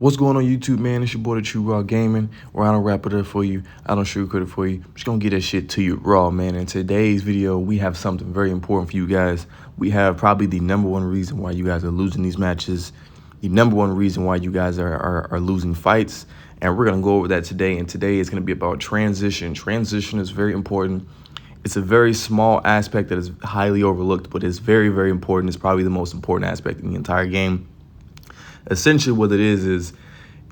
What's going on YouTube, man? It's your boy, the True Raw Gaming, where I don't wrap it up for you. I don't sugarcoat it for you. I'm just going to get that shit to you raw, man. In today's video, we have something very important for you guys. We have probably the #1 reason why you guys are losing these matches, the #1 reason why you guys are losing fights, and we're going to go over that today. And today is going to be about transition. Transition is very important. It's a very small aspect that is highly overlooked, but it's very, very important. It's probably the most important aspect in the entire game. Essentially what it is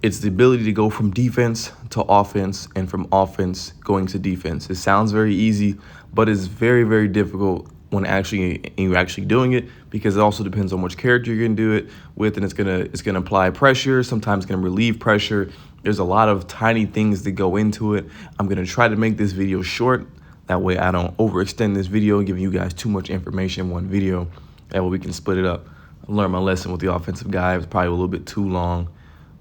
it's the ability to go from defense to offense and from offense going to defense. It sounds very easy, but it's very, very difficult when you're actually doing it, because it also depends on which character you're going to do it with, and it's gonna apply pressure. Sometimes it's gonna relieve pressure. There's a lot of tiny things that go into it. I'm gonna try to make this video short. That way I don't overextend this video, giving you guys too much information in one video. That way we can split it up. I learned my lesson with the offensive guy. It was probably a little bit too long,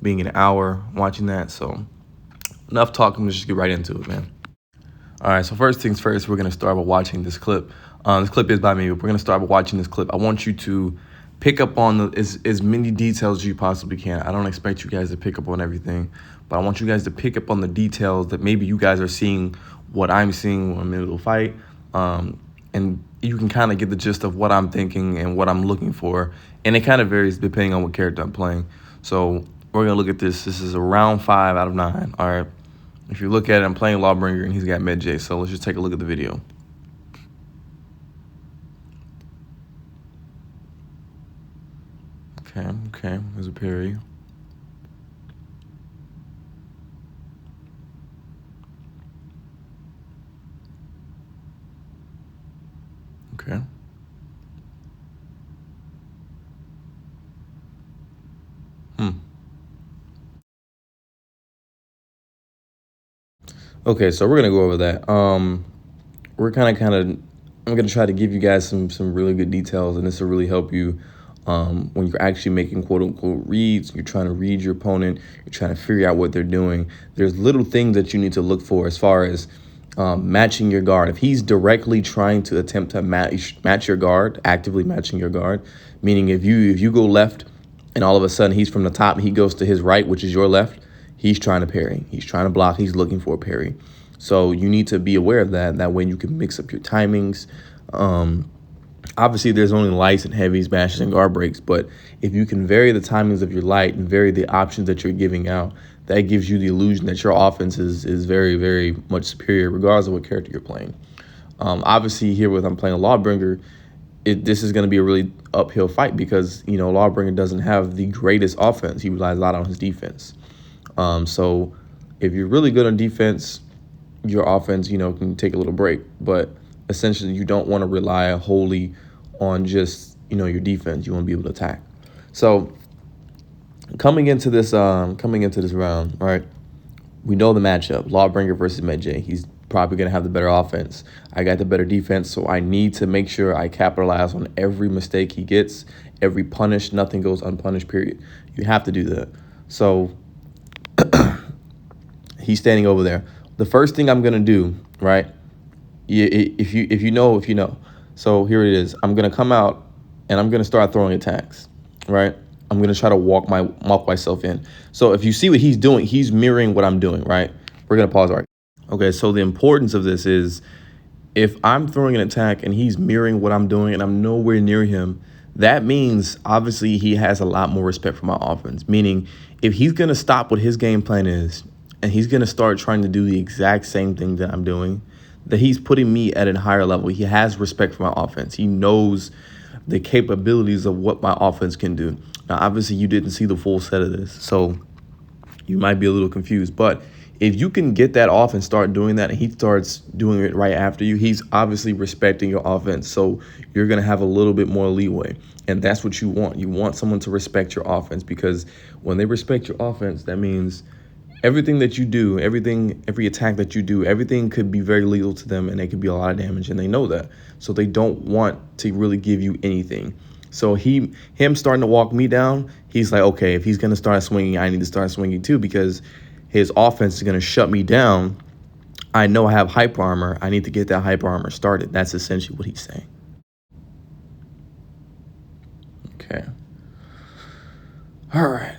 being an hour watching that. So enough talking, let's just get right into it, man. All right, so first things first, we're going to start by watching this clip. This clip is by me, but we're going to start by watching this clip. I want you to pick up on as many details as you possibly can. I don't expect you guys to pick up on everything, but I want you guys to pick up on the details that maybe you guys are seeing what I'm seeing when I'm in a little fight. And you can kind of get the gist of what I'm thinking and what I'm looking for. And it kind of varies depending on what character I'm playing. So we're going to look at this. This is a round 5 out of 9. All right. If you look at it, I'm playing Lawbringer and he's got Med-J. So let's just take a look at the video. Okay. There's a parry. Okay. Okay, so we're gonna go over that. I'm gonna try to give you guys some really good details, and this will really help you when you're actually making quote unquote reads. You're trying to read your opponent. You're trying to figure out what they're doing. There's little things that you need to look for as far as matching your guard. If he's directly trying to attempt to match your guard, actively matching your guard, meaning if you go left and all of a sudden he's from the top and he goes to his right, which is your left, he's trying to parry. He's trying to block. He's looking for a parry. So you need to be aware of that. That way you can mix up your timings. Obviously, there's only lights and heavies, bashes, and guard breaks. But if you can vary the timings of your light and vary the options that you're giving out, that gives you the illusion that your offense is very, very much superior, regardless of what character you're playing. Obviously, here with I'm playing a Lawbringer, this is going to be a really uphill fight because, Lawbringer doesn't have the greatest offense. He relies a lot on his defense. So if you're really good on defense, your offense, can take a little break. But essentially, you don't want to rely wholly on just, your defense. You want to be able to attack. So coming into this round, all right, we know the matchup, Lawbringer versus Med-J. He's probably going to have the better offense. I got the better defense, so I need to make sure I capitalize on every mistake he gets, every punish. Nothing goes unpunished, period. You have to do that. So he's standing over there. The first thing I'm gonna do, right? If you know. So here it is. I'm gonna come out and I'm gonna start throwing attacks, right? I'm gonna try to walk myself in. So if you see what he's doing, he's mirroring what I'm doing, right? We're gonna pause. Right. Okay. So the importance of this is, if I'm throwing an attack and he's mirroring what I'm doing and I'm nowhere near him, that means obviously he has a lot more respect for my offense. Meaning, if he's gonna stop what his game plan is, and he's going to start trying to do the exact same thing that I'm doing, that he's putting me at a higher level. He has respect for my offense. He knows the capabilities of what my offense can do. Now, obviously, you didn't see the full set of this, so you might be a little confused. But if you can get that off and start doing that, and he starts doing it right after you, he's obviously respecting your offense. So you're going to have a little bit more leeway. And that's what you want. You want someone to respect your offense, because when they respect your offense, that means everything that you do, every attack that you do, everything could be very lethal to them, and they could be a lot of damage, and they know that. So they don't want to really give you anything. So him starting to walk me down, he's like, okay, if he's going to start swinging, I need to start swinging too, because his offense is going to shut me down. I know I have hyper armor. I need to get that hyper armor started. That's essentially what he's saying. Okay. All right.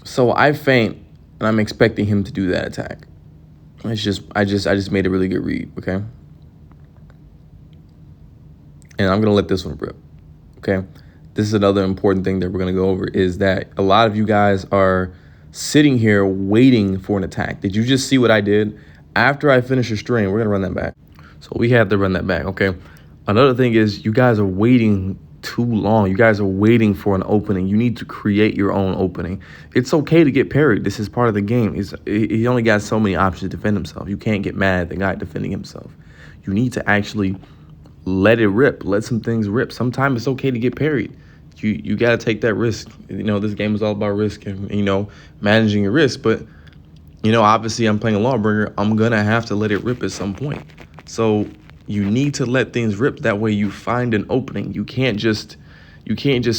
So I feint, and I'm expecting him to do that attack. I just made a really good read, okay? And I'm gonna let this one rip, okay? This is another important thing that we're gonna go over, is that a lot of you guys are sitting here waiting for an attack. Did you just see what I did? After I finish a string, we're gonna run that back. So we have to run that back, okay? Another thing is you guys are waiting too long. You guys are waiting for an opening. You need to create your own opening. It's okay to get parried. This is part of the game. He only got so many options to defend himself. You can't get mad at the guy defending himself. You need to actually let it rip. Let some things rip. Sometimes it's okay to get parried. You got to take that risk. You know, this game is all about risk and, you know, managing your risk. But, you know, obviously I'm playing a Lawbringer. I'm going to have to let it rip at some point. So you need to let things rip. That way you find an opening. You can't just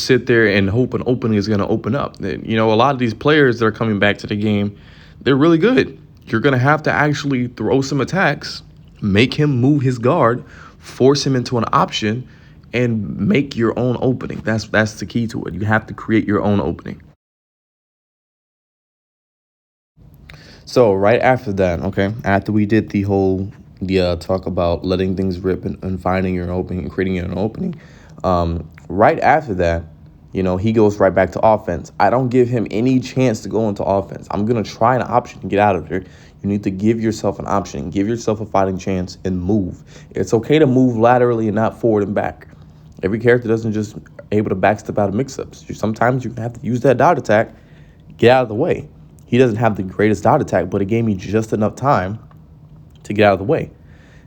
sit there and hope an opening is going to open up. You know, a lot of these players that are coming back to the game, they're really good. You're going to have to actually throw some attacks, make him move his guard, force him into an option, and make your own opening. That's the key to it. You have to create your own opening. So right after that, okay, after we did the whole talk about letting things rip and finding your opening and creating your own opening, right after that, you know, he goes right back to offense. I don't give him any chance to go into offense. I'm going to try an option and get out of here. You need to give yourself an option, give yourself a fighting chance, and move. It's okay to move laterally and not forward and back. Every character doesn't just able to backstep out of mix-ups. Sometimes you have to use that dot attack, get out of the way. He doesn't have the greatest dot attack, but it gave me just enough time to get out of the way.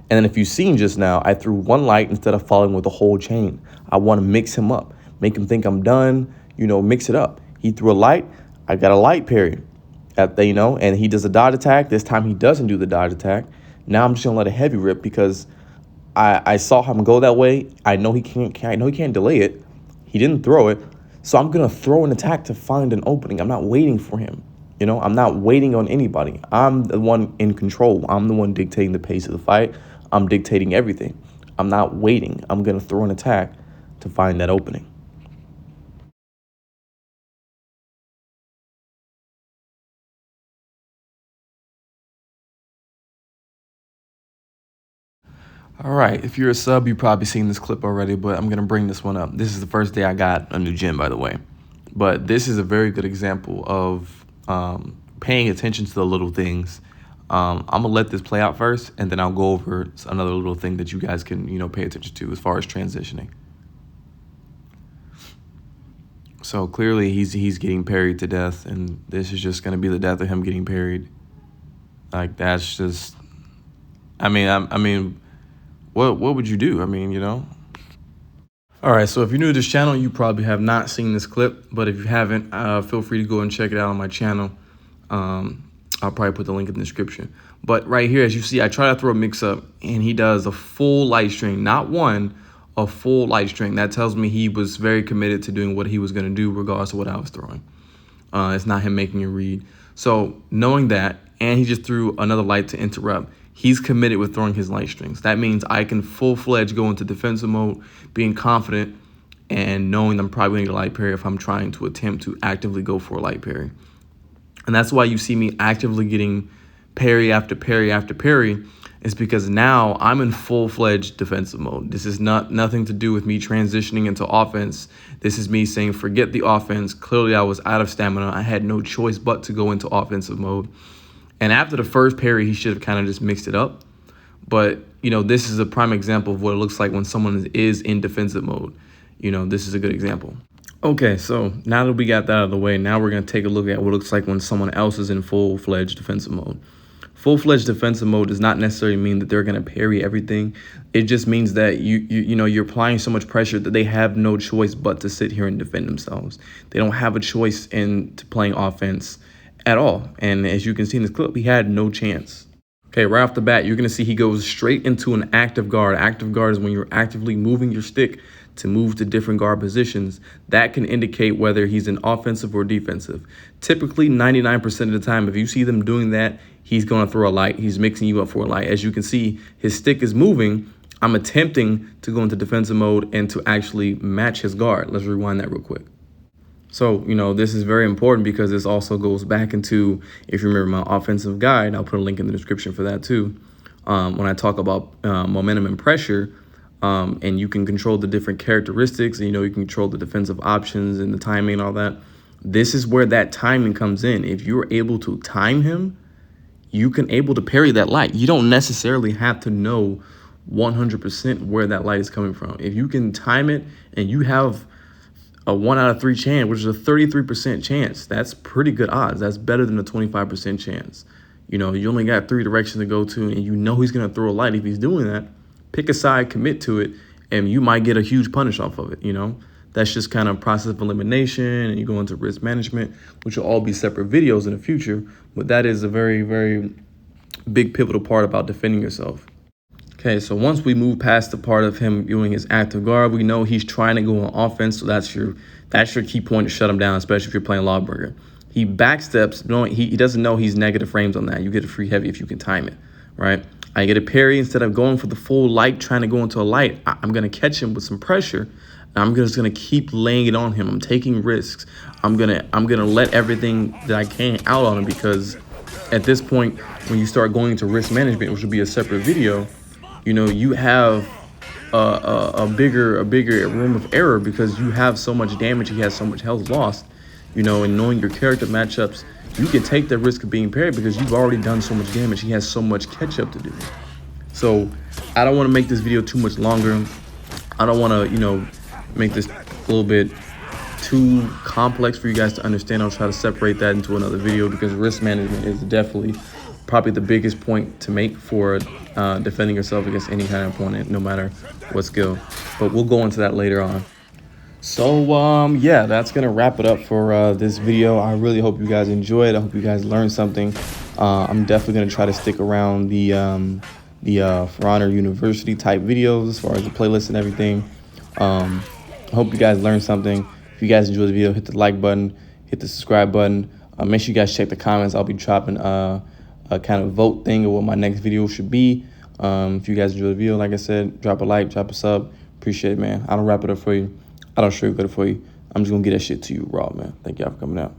And then if you've seen just now, I threw one light instead of following with the whole chain. I want to mix him up, make him think I'm done, you know, mix it up. He threw a light, I got a light parry, you know, and he does a dot attack. This time he doesn't do the dot attack. Now I'm just going to let a heavy rip because I saw him go that way. I know he can't delay it. He didn't throw it. So I'm going to throw an attack to find an opening. I'm not waiting for him. You know, I'm not waiting on anybody. I'm the one in control. I'm the one dictating the pace of the fight. I'm dictating everything. I'm not waiting. I'm going to throw an attack to find that opening. All right, if you're a sub, you've probably seen this clip already, but I'm going to bring this one up. This is the first day I got a new gym, by the way. But this is a very good example of paying attention to the little things. I'm going to let this play out first, and then I'll go over another little thing that you guys can, you know, pay attention to as far as transitioning. So clearly he's getting parried to death, and this is just going to be the death of him getting parried. Like, that's just, I mean, what would you do? I mean, you know. All right, so if you're new to this channel, you probably have not seen this clip, but if you haven't, feel free to go and check it out on my channel. I'll probably put the link in the description. But right here, as you see, I try to throw a mix-up, and he does a full light string, not one, a full light string. That tells me he was very committed to doing what he was going to do regardless of what I was throwing. It's not him making a read. So knowing that, and he just threw another light to interrupt, he's committed with throwing his light strings. That means I can full-fledged go into defensive mode, being confident and knowing I'm probably going to get a light parry if I'm trying to attempt to actively go for a light parry. And that's why you see me actively getting parry after parry after parry, is because now I'm in full-fledged defensive mode. This is nothing to do with me transitioning into offense. This is me saying, forget the offense. Clearly, I was out of stamina. I had no choice but to go into offensive mode. And after the first parry, he should have kind of just mixed it up. But, you know, this is a prime example of what it looks like when someone is in defensive mode. You know, this is a good example. Okay, so now that we got that out of the way, now we're going to take a look at what it looks like when someone else is in full-fledged defensive mode. Full-fledged defensive mode does not necessarily mean that they're going to parry everything. It just means that you know, you're applying so much pressure that they have no choice but to sit here and defend themselves. They don't have a choice into playing offense at all. And as you can see in this clip, he had no chance. Okay, right off the bat, you're going to see he goes straight into an active guard. Active guard is when you're actively moving your stick to move to different guard positions. That can indicate whether he's in offensive or defensive. Typically, 99% of the time, if you see them doing that, he's going to throw a light. He's mixing you up for a light. As you can see, his stick is moving. I'm attempting to go into defensive mode and to actually match his guard. Let's rewind that real quick. So, this is very important because this also goes back into, if you remember my offensive guide, I'll put a link in the description for that too. When I talk about momentum and pressure, and you can control the different characteristics, and, you can control the defensive options and the timing and all that. This is where that timing comes in. If you're able to time him, you can able to parry that light. You don't necessarily have to know 100% where that light is coming from. If you can time it and you have a 1 out of 3 chance, which is a 33% chance, that's pretty good odds. That's better than a 25% chance. You only got 3 directions to go to, and he's going to throw a light. If he's doing that, pick a side, commit to it, and you might get a huge punish off of it. That's just kind of process of elimination, and you go into risk management, which will all be separate videos in the future. But that is a very, very big pivotal part about defending yourself. Okay, so once we move past the part of him doing his active guard, we know he's trying to go on offense, so that's your key point to shut him down, especially if you're playing Lawbringer. He backsteps, knowing he doesn't know he's negative frames on that. You get a free heavy if you can time it, right? I get a parry. Instead of going for the full light, trying to go into a light, I'm going to catch him with some pressure. I'm just going to keep laying it on him. I'm taking risks. I'm going to let everything that I can out on him, because at this point, when you start going into risk management, which will be a separate video, you have a bigger room of error, because you have so much damage. He has so much health lost, and knowing your character matchups, you can take the risk of being parried because you've already done so much damage. He has so much catch up to do. So I don't want to make this video too much longer. I don't want to, make this a little bit too complex for you guys to understand. I'll try to separate that into another video, because risk management is definitely probably the biggest point to make for defending yourself against any kind of opponent, no matter what skill. But we'll go into that later on. So, yeah, that's going to wrap it up for this video. I really hope you guys enjoyed. I hope you guys learned something. I'm definitely going to try to stick around the For Honor University type videos as far as the playlist and everything. I hope you guys learned something. If you guys enjoyed the video, hit the like button, hit the subscribe button. Make sure you guys check the comments. I'll be dropping a kind of vote thing of what my next video should be. If you guys enjoyed the video, like I said, drop a like, drop a sub. Appreciate it, man. I don't wrap it up for you. I don't sugarcoat it for you. I'm just going to get that shit to you raw, man. Thank y'all for coming out.